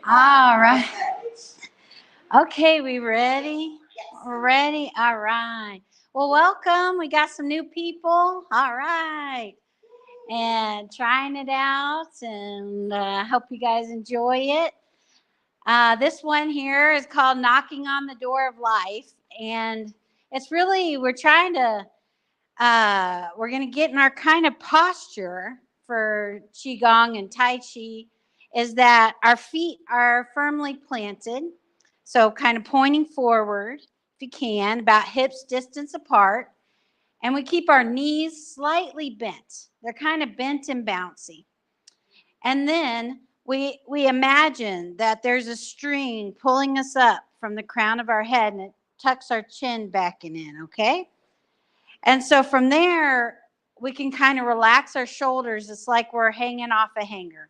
All right. Okay, we ready? We're ready? All right. Well, welcome. We got some new people. All right. And trying it out, and hope you guys enjoy it. This one here is called Knocking on the Door of Life. And it's really, we're going to get in our kind of posture for Qigong and Tai Chi, is that our feet are firmly planted. So kind of pointing forward, if you can, about hips distance apart. And we keep our knees slightly bent. They're kind of bent and bouncy. And then we imagine that there's a string pulling us up from the crown of our head, and it tucks our chin back and in, okay? And so from there, we can kind of relax our shoulders. It's like we're hanging off a hanger.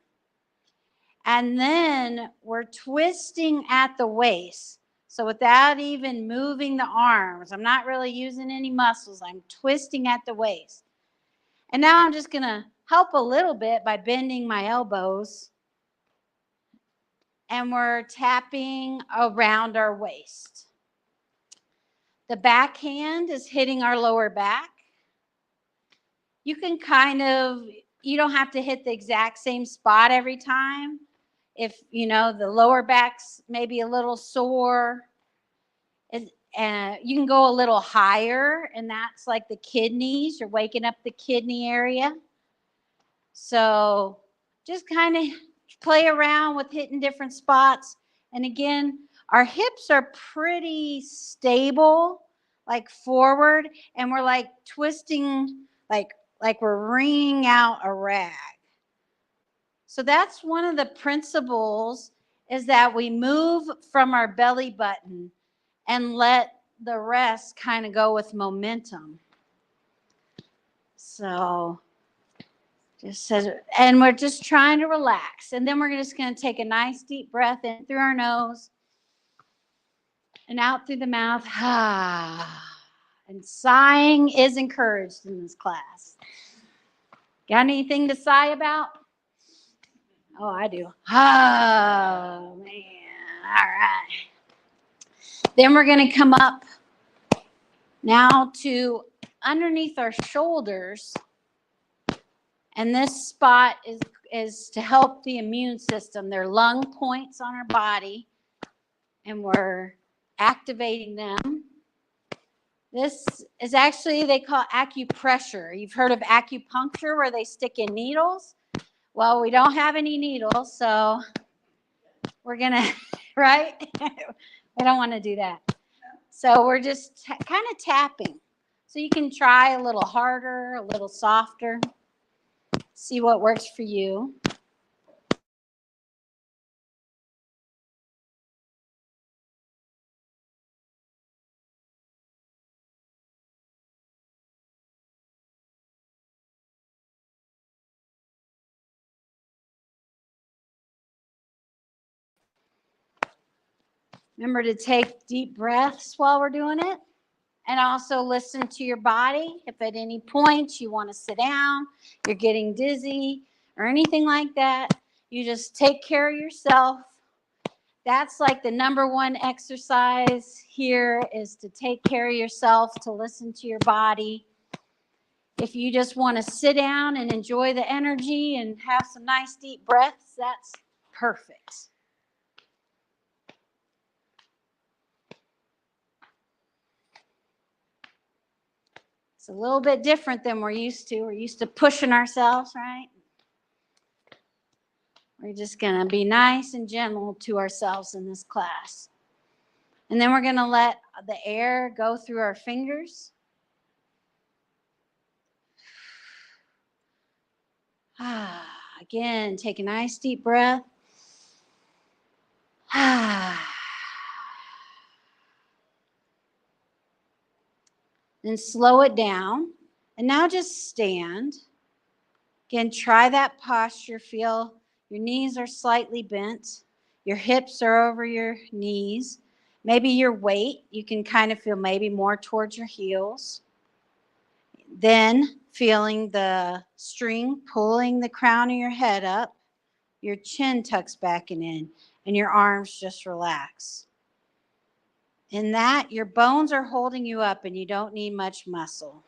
And then we're twisting at the waist. So without even moving the arms, I'm not really using any muscles. I'm twisting at the waist. And now I'm just going to help a little bit by bending my elbows. And we're tapping around our waist. The back hand is hitting our lower back. You can you don't have to hit the exact same spot every time. If, the lower back's maybe a little sore, and you can go a little higher, and that's like the kidneys. You're waking up the kidney area. So just kind of play around with hitting different spots. And again, our hips are pretty stable, like forward, and we're like twisting, like we're wringing out a rag. So that's one of the principles, is that we move from our belly button and let the rest kind of go with momentum. So and we're just trying to relax. And then we're just going to take a nice deep breath in through our nose and out through the mouth. And sighing is encouraged in this class. Got anything to sigh about? Oh, I do. Oh, man. All right. Then we're going to come up now to underneath our shoulders. And this spot is to help the immune system. They're lung points on our body, and we're activating them. This is actually, they call acupressure. You've heard of acupuncture, where they stick in needles? Well, we don't have any needles, so we're going to, right? We don't want to do that. So we're just kind of tapping. So you can try a little harder, a little softer. See what works for you. Remember to take deep breaths while we're doing it. And also listen to your body. If at any point you want to sit down, you're getting dizzy, or anything like that, you just take care of yourself. That's like the number one exercise here, is to take care of yourself, to listen to your body. If you just want to sit down and enjoy the energy and have some nice deep breaths, that's perfect. It's a little bit different than we're used to. We're used to pushing ourselves, right? We're just going to be nice and gentle to ourselves in this class. And then we're going to let the air go through our fingers. Again, take a nice deep breath. Then slow it down. And now just stand. Again, try that posture. Feel your knees are slightly bent. Your hips are over your knees. Maybe your weight, you can kind of feel maybe more towards your heels. Then feeling the string pulling the crown of your head up. Your chin tucks back and in, and your arms just relax. In that, your bones are holding you up and you don't need much muscle.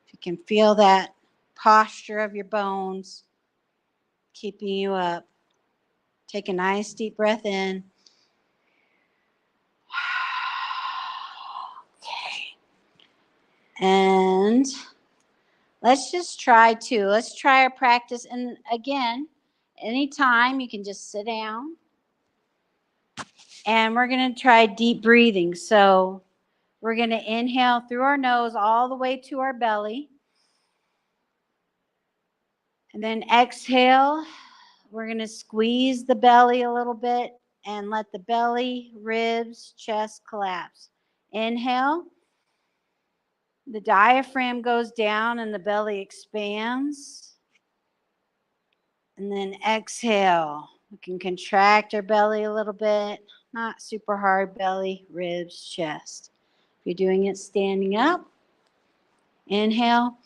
If you can feel that posture of your bones keeping you up, take a nice deep breath in. Okay. And let's just try let's try our practice. And again, anytime you can just sit down. And we're going to try deep breathing. So we're going to inhale through our nose all the way to our belly. And then exhale. We're going to squeeze the belly a little bit and let the belly, ribs, chest collapse. Inhale. The diaphragm goes down and the belly expands. And then exhale. We can contract our belly a little bit. Not super hard belly, ribs, chest. If you're doing it standing up, inhale,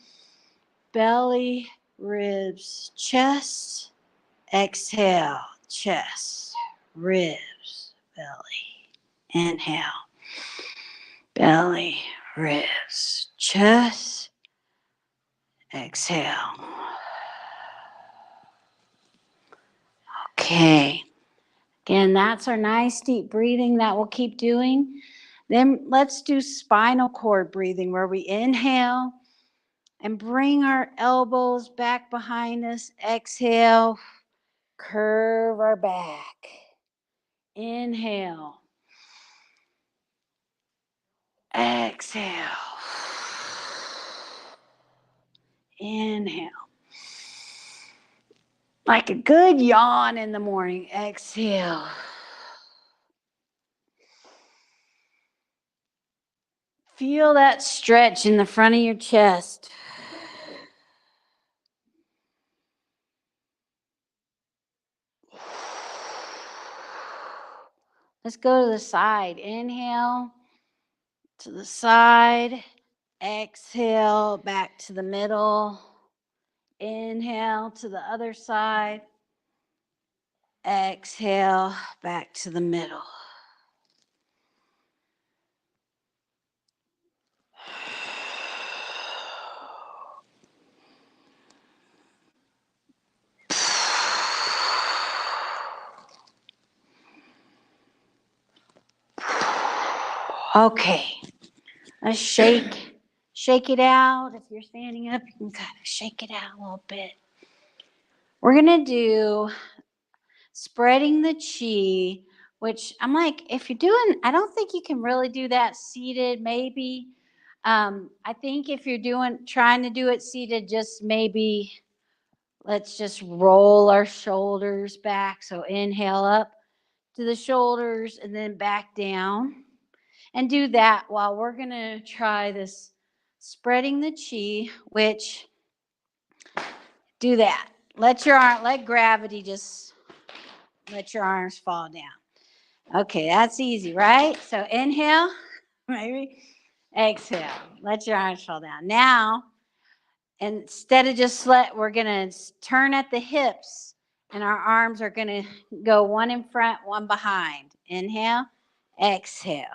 belly, ribs, chest. Exhale, chest, ribs, belly. Inhale, belly, ribs, chest. Exhale. Okay. Again, that's our nice deep breathing that we'll keep doing. Then let's do spinal cord breathing where we inhale and bring our elbows back behind us. Exhale, curve our back. Inhale. Exhale. Inhale. Like a good yawn in the morning. Exhale. Feel that stretch in the front of your chest. Let's go to the side. Inhale to the side. Exhale back to the middle. Inhale to the other side. Exhale back to the middle. Okay, let's shake it out. If you're standing up, you can kind of shake it out a little bit. We're gonna do spreading the chi, which I'm like, if you're doing, I don't think you can really do that seated, maybe. I think if you're trying to do it seated, just maybe let's just roll our shoulders back. So inhale up to the shoulders and then back down. And do that while we're going to try this spreading the chi, which do that. Let gravity just let your arms fall down. Okay, that's easy, right? So inhale, maybe exhale. Let your arms fall down. Now, instead of we're going to turn at the hips and our arms are going to go one in front, one behind. Inhale, exhale.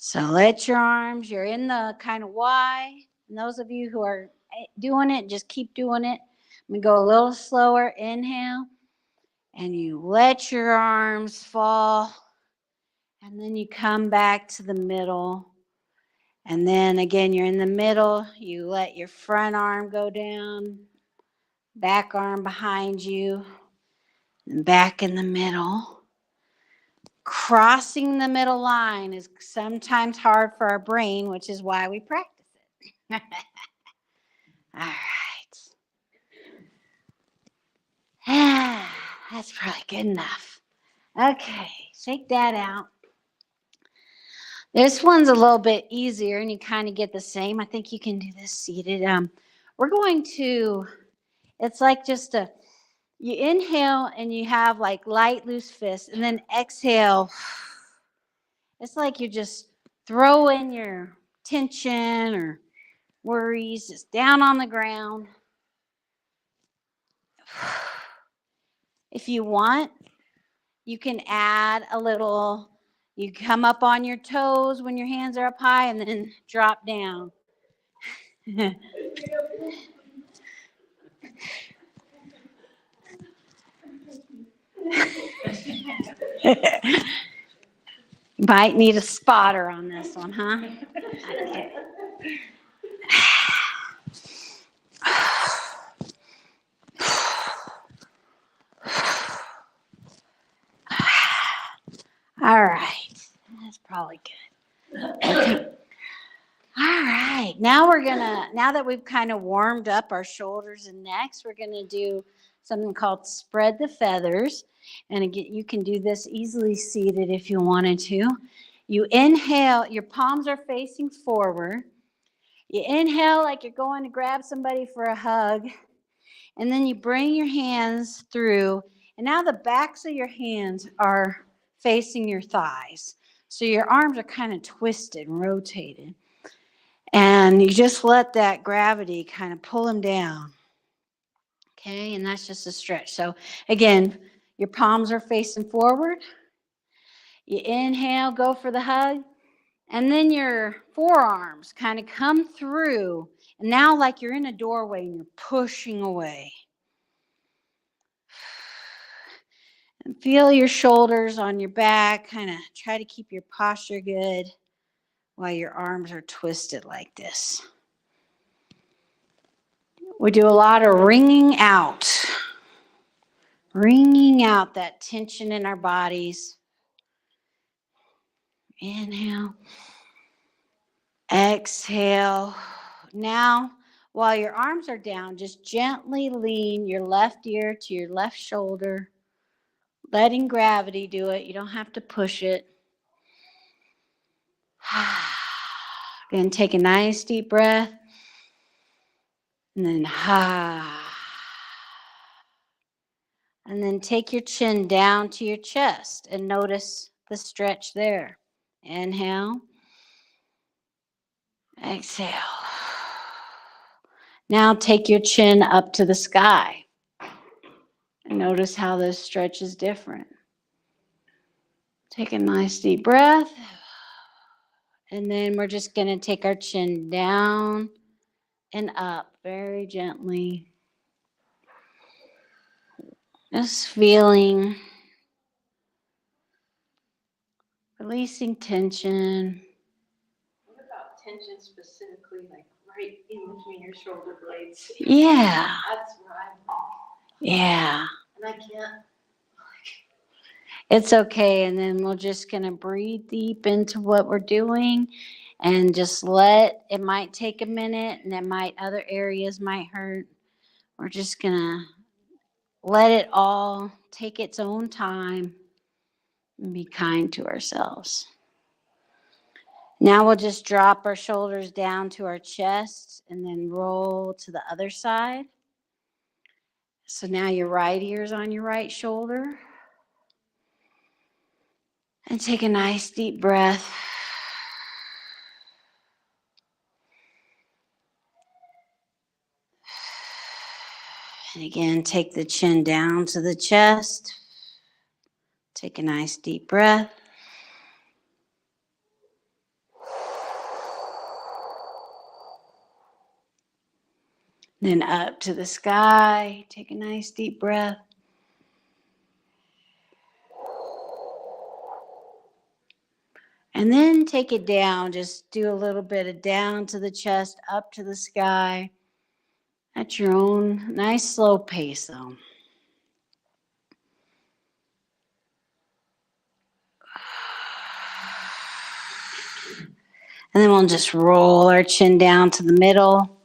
So let your arms, you're in the kind of Y. And those of you who are doing it, just keep doing it. I'm going to go a little slower. Inhale. And you let your arms fall. And then you come back to the middle. And then again, you're in the middle. You let your front arm go down. Back arm behind you. And back in the middle. Crossing the middle line is sometimes hard for our brain, which is why we practice it. All right. That's probably good enough. Okay, shake that out. This one's a little bit easier and you kind of get the same. I think you can do this seated. We're going to, it's like just you inhale and you have like light, loose fists, and then exhale. It's like you're just throwing your tension or worries just down on the ground. If you want, you can add a little, you come up on your toes when your hands are up high and then drop down. Might need a spotter on this one, huh? Okay. All right. That's probably good. Okay. All right. Now that we've kind of warmed up our shoulders and necks, we're going to do something called spread the feathers. And again, you can do this easily seated if you wanted to. You inhale, your palms are facing forward. You inhale like you're going to grab somebody for a hug. And then you bring your hands through. And now the backs of your hands are facing your thighs. So your arms are kind of twisted and rotated. And you just let that gravity kind of pull them down. Okay, and that's just a stretch. So again, your palms are facing forward. You inhale, go for the hug. And then your forearms kind of come through. And now like you're in a doorway and you're pushing away. And feel your shoulders on your back. Kind of try to keep your posture good while your arms are twisted like this. We do a lot of wringing out that tension in our bodies. Inhale, exhale. Now, while your arms are down, just gently lean your left ear to your left shoulder, letting gravity do it. You don't have to push it. Then take a nice deep breath. And then And then take your chin down to your chest and notice the stretch there. Inhale. Exhale. Now take your chin up to the sky. And notice how this stretch is different. Take a nice deep breath. And then we're just going to take our chin down and up very gently. Just feeling, releasing tension. What about tension specifically, like right in between your shoulder blades? Yeah. That's where I'm. Yeah. And I can't. It's okay. And then we're just going to breathe deep into what we're doing and just it might take a minute and other areas might hurt. We're just going to let it all take its own time and be kind to ourselves. Now we'll just drop our shoulders down to our chest and then roll to the other side. So now your right ear's on your right shoulder. And take a nice deep breath. And again, take the chin down to the chest. Take a nice deep breath. Then up to the sky. Take a nice deep breath. And then take it down. Just do a little bit of down to the chest, up to the sky. At your own nice slow pace, though. And then we'll just roll our chin down to the middle.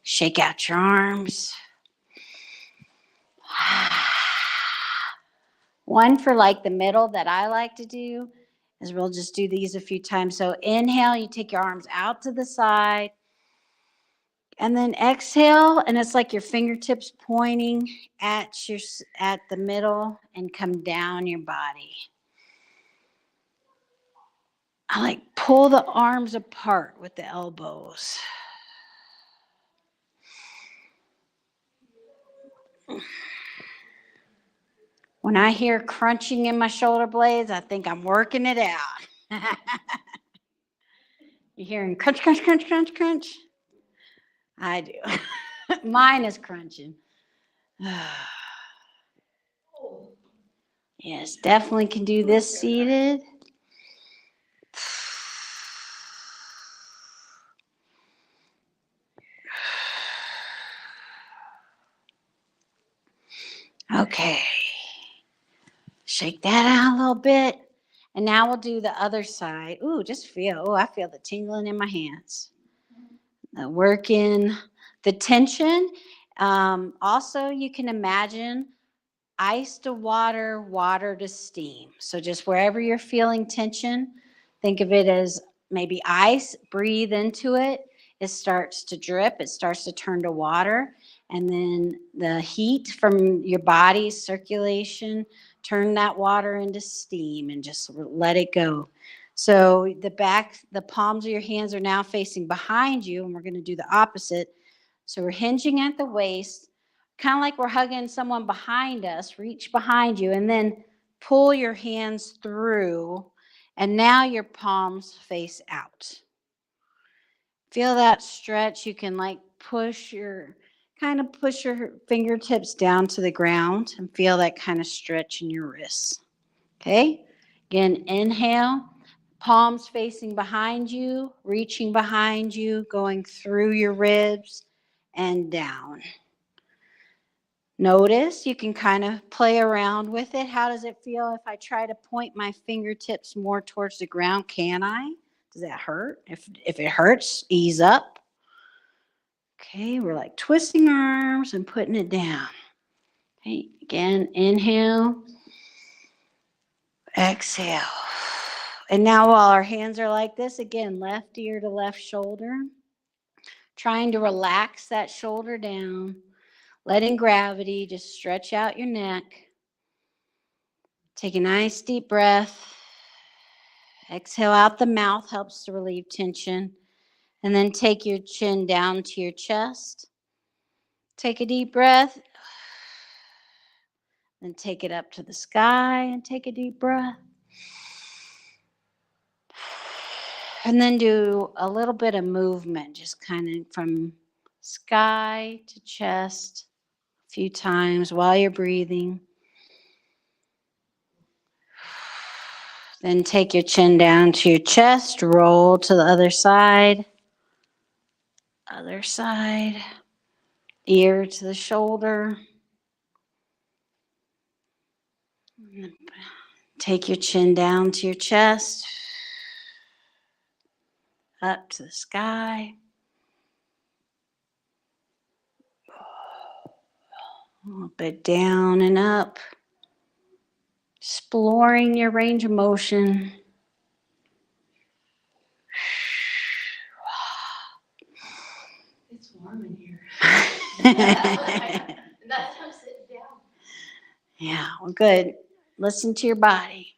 Shake out your arms. One for like the middle that I like to do as we'll just do these a few times. So inhale, you take your arms out to the side. And then exhale, and it's like your fingertips pointing at the middle and come down your body. I like pull the arms apart with the elbows. When I hear crunching in my shoulder blades, I think I'm working it out. You hearing crunch, crunch, crunch, crunch, crunch? I do. Mine is crunching. Yes, definitely can do this seated. Okay. Shake that out a little bit. And now we'll do the other side. Ooh, just feel. Oh, I feel the tingling in my hands. The working, the tension. Also, you can imagine ice to water, water to steam. So just wherever you're feeling tension, think of it as maybe ice, breathe into it. It starts to drip, it starts to turn to water. And then the heat from your body's circulation, turn that water into steam and just let it go. So the palms of your hands are now facing behind you, and we're going to do the opposite. So we're hinging at the waist, kind of like we're hugging someone behind us. Reach behind you and then pull your hands through, and now your palms face out. Feel that stretch. You can like push your fingertips down to the ground and feel that kind of stretch in your wrists. Okay? Again, inhale, palms facing behind you, reaching behind you, going through your ribs and down. Notice, you can kind of play around with it. How does it feel if I try to point my fingertips more towards the ground? Can I? Does that hurt? If it hurts, ease up. Okay, we're like twisting our arms and putting it down. Okay, again, inhale, exhale. And now while our hands are like this, again, left ear to left shoulder, trying to relax that shoulder down, letting gravity just stretch out your neck. Take a nice deep breath. Exhale out the mouth, helps to relieve tension. And then take your chin down to your chest. Take a deep breath. Then take it up to the sky and take a deep breath. And then do a little bit of movement, just kind of from sky to chest a few times while you're breathing. Then take your chin down to your chest, roll to the other side, ear to the shoulder. Take your chin down to your chest, up to the sky. A little bit down and up. Exploring your range of motion. It's warm in here. That's how I'm sitting down. Yeah, well, good. Listen to your body.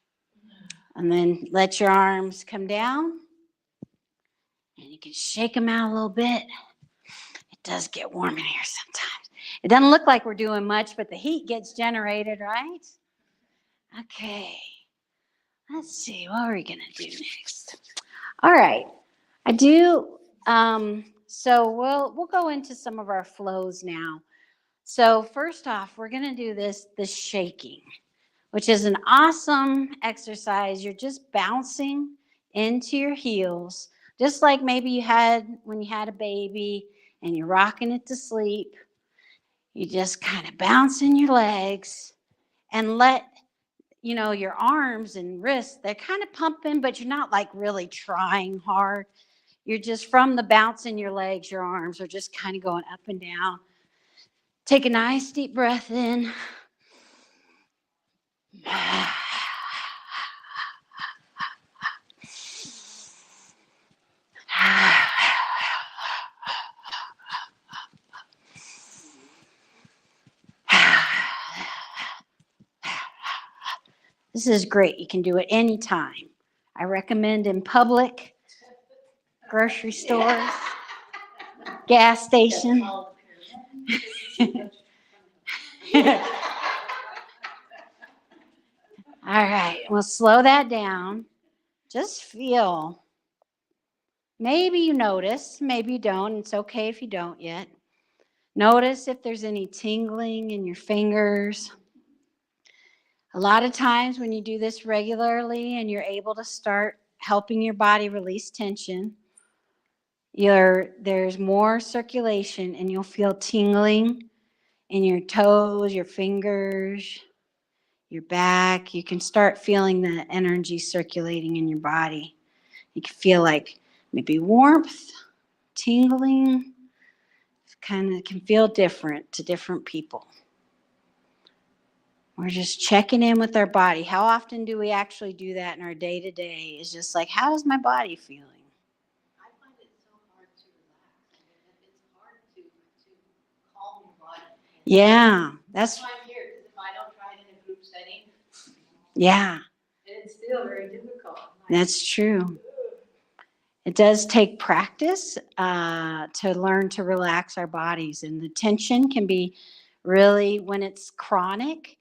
And then let your arms come down. And you can shake them out a little bit. It does get warm in here sometimes. It doesn't look like we're doing much, but the heat gets generated, right? Okay. Let's see, what are we going to do next? All right. I do, so we'll go into some of our flows now. So first off, we're going to do this shaking, which is an awesome exercise. You're just bouncing into your heels, just like maybe you had when you had a baby and you're rocking it to sleep. You just kind of bounce in your legs and let, your arms and wrists, they're kind of pumping, but you're not like really trying hard. You're just from the bounce in your legs, your arms are just kind of going up and down. Take a nice deep breath in. This is great. You can do it anytime. I recommend in public, grocery stores, gas station. All right, we'll slow that down. Just feel. Maybe you notice, maybe you don't. It's okay if you don't yet. Notice if there's any tingling in your fingers. A lot of times when you do this regularly and you're able to start helping your body release tension, there's more circulation and you'll feel tingling in your toes, your fingers, your back. You can start feeling the energy circulating in your body. You can feel like maybe warmth, tingling. Kind of can feel different to different people. We're just checking in with our body. How often do we actually do that in our day-to-day? It's just like, how is my body feeling? I find it so hard to relax. I mean, it's hard to calm your body. Yeah, that's why I'm here, because if I don't try it in a group setting, yeah, it's still very difficult. that's true. It does take practice to learn to relax our bodies, and the tension can be really when it's chronic.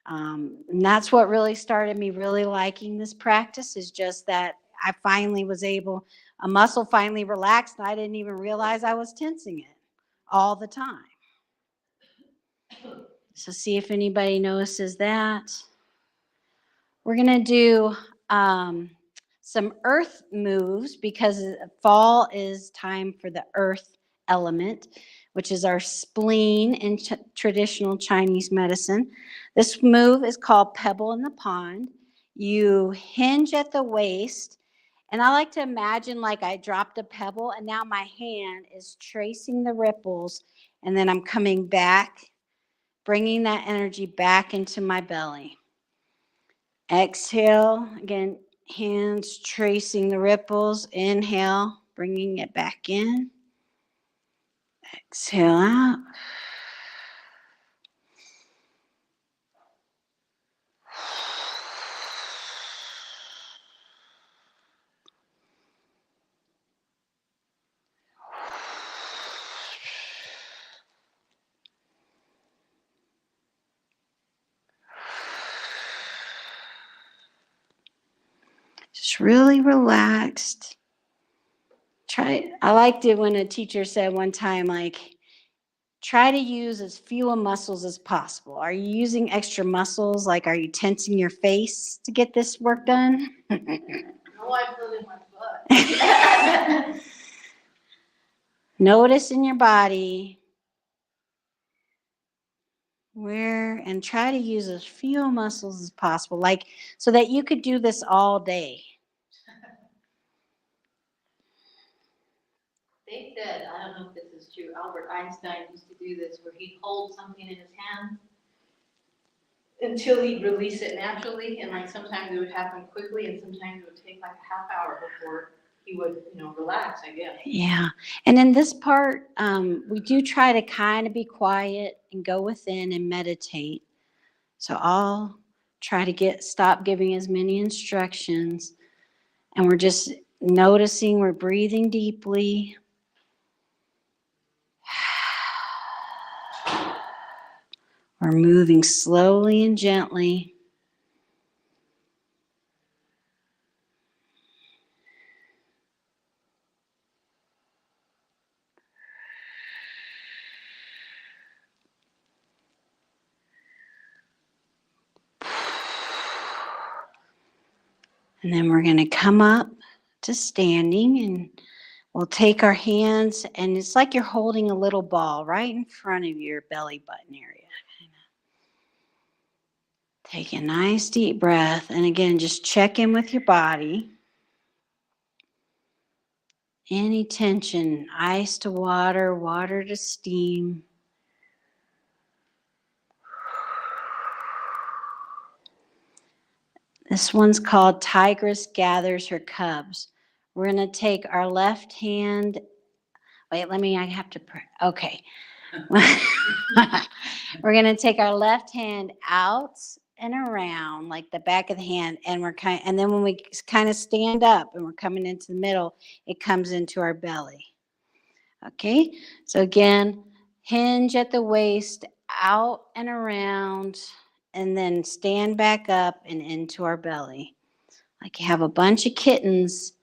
And that's what really started me really liking this practice, is just that I finally was able, a muscle finally relaxed, and I didn't even realize I was tensing it all the time. So see if anybody notices that. We're going to do some earth moves because fall is time for the earth element, which is our spleen in traditional Chinese medicine. This move is called Pebble in the Pond. You hinge at the waist, and I like to imagine like I dropped a pebble and now my hand is tracing the ripples, and then I'm coming back, bringing that energy back into my belly. Exhale, again, hands tracing the ripples. Inhale, bringing it back in. Exhale out. Just really relaxed. I liked it when a teacher said one time, like, try to use as few muscles as possible. Are you using extra muscles? Like, are you tensing your face to get this work done? No, I feel it in my butt. Notice in your body and try to use as few muscles as possible, like so that you could do this all day. They said, I don't know if this is true, Albert Einstein used to do this where he'd hold something in his hand until he'd release it naturally, and like sometimes it would happen quickly and sometimes it would take like a half hour before he would, relax, I guess. Yeah. And in this part, we do try to kind of be quiet and go within and meditate. So I'll try to stop giving as many instructions, and we're just noticing we're breathing deeply. We're moving slowly and gently. And then we're going to come up to standing, and we'll take our hands, and it's like you're holding a little ball right in front of your belly button area. Take a nice deep breath, and again, just check in with your body. Any tension, ice to water, water to steam. This one's called Tigress Gathers Her Cubs. We're going to take our left hand. Wait, I have to pray. Okay. We're going to take our left hand out and around like the back of the hand, and and then when we kind of stand up and we're coming into the middle, it comes into our belly. Okay, so again, hinge at the waist, out and around, and then stand back up and into our belly. Like you have a bunch of kittens,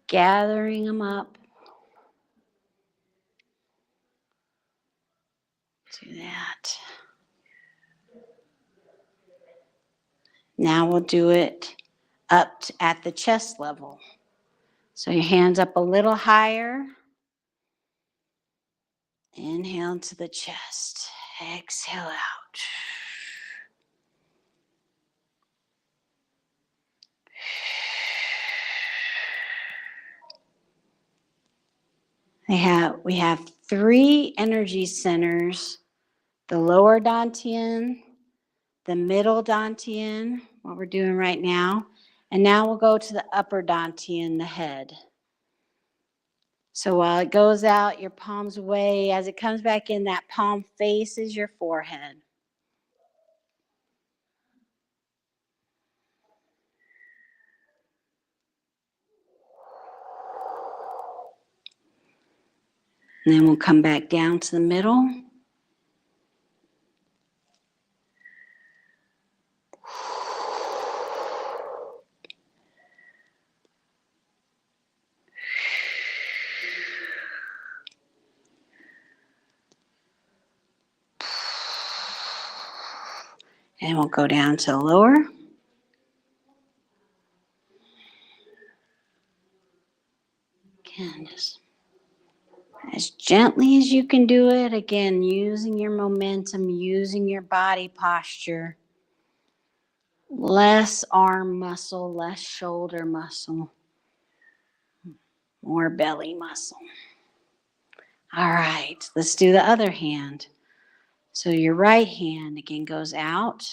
gathering them up. Do that. Now we'll do it at the chest level. So your hands up a little higher. Inhale into the chest. Exhale out. We have 3 energy centers: the lower dantian, the middle dantian, what we're doing right now, and now we'll go to the upper dantian, the head. So while it goes out, your palms away, as it comes back in, that palm faces your forehead. And then we'll come back down to the middle. And we'll go down to the lower. Again, just as gently as you can do it. Again, using your momentum, using your body posture. Less arm muscle, less shoulder muscle, more belly muscle. All right, let's do the other hand. So your right hand again goes out.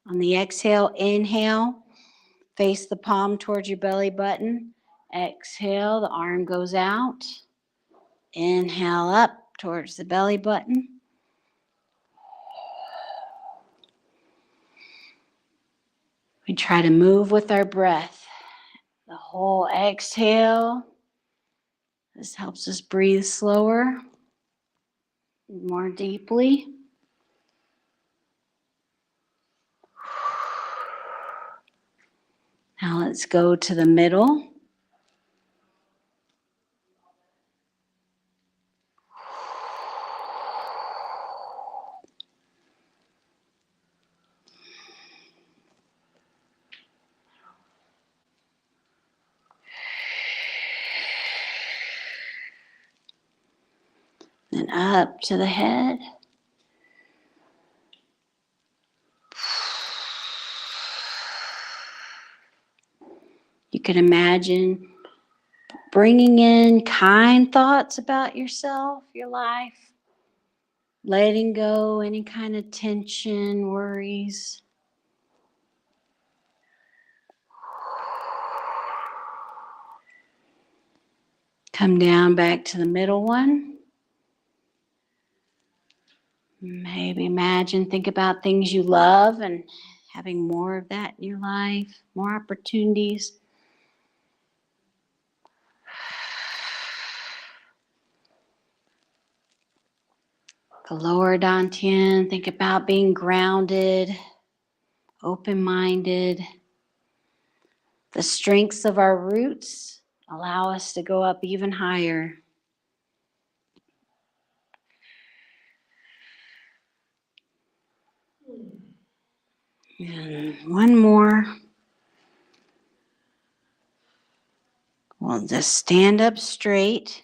On the exhale, inhale, face the palm towards your belly button. Exhale, the arm goes out. Inhale up towards the belly button. We try to move with our breath. The whole exhale. This helps us breathe slower, more deeply. Now let's go to the middle. Then up to the head. You can imagine bringing in kind thoughts about yourself, your life, letting go any kind of tension, worries. Come down back to the middle one. Maybe think about things you love and having more of that in your life, more opportunities. The lower dantian, think about being grounded, open-minded. The strengths of our roots allow us to go up even higher. And one more. We'll just stand up straight.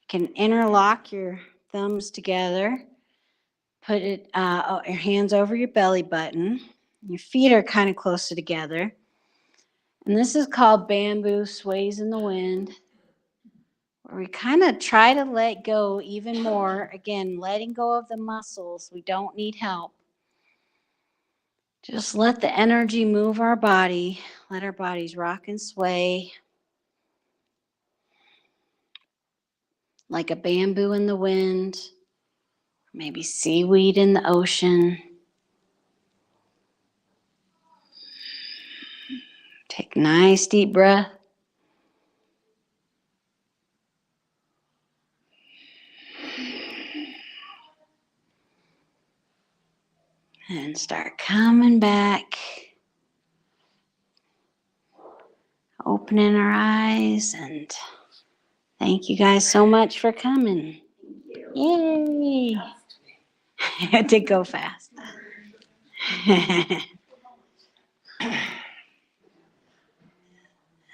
You can interlock your thumbs together. Put your hands over your belly button. Your feet are kind of closer together. And this is called bamboo sways in the wind, where we kind of try to let go even more. Again, letting go of the muscles. We don't need help. Just let the energy move our body. Let our bodies rock and sway like a bamboo in the wind, maybe seaweed in the ocean. Take a nice deep breath. And start coming back. Opening our eyes, and thank you guys so much for coming. Yay! It did go fast.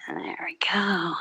There we go.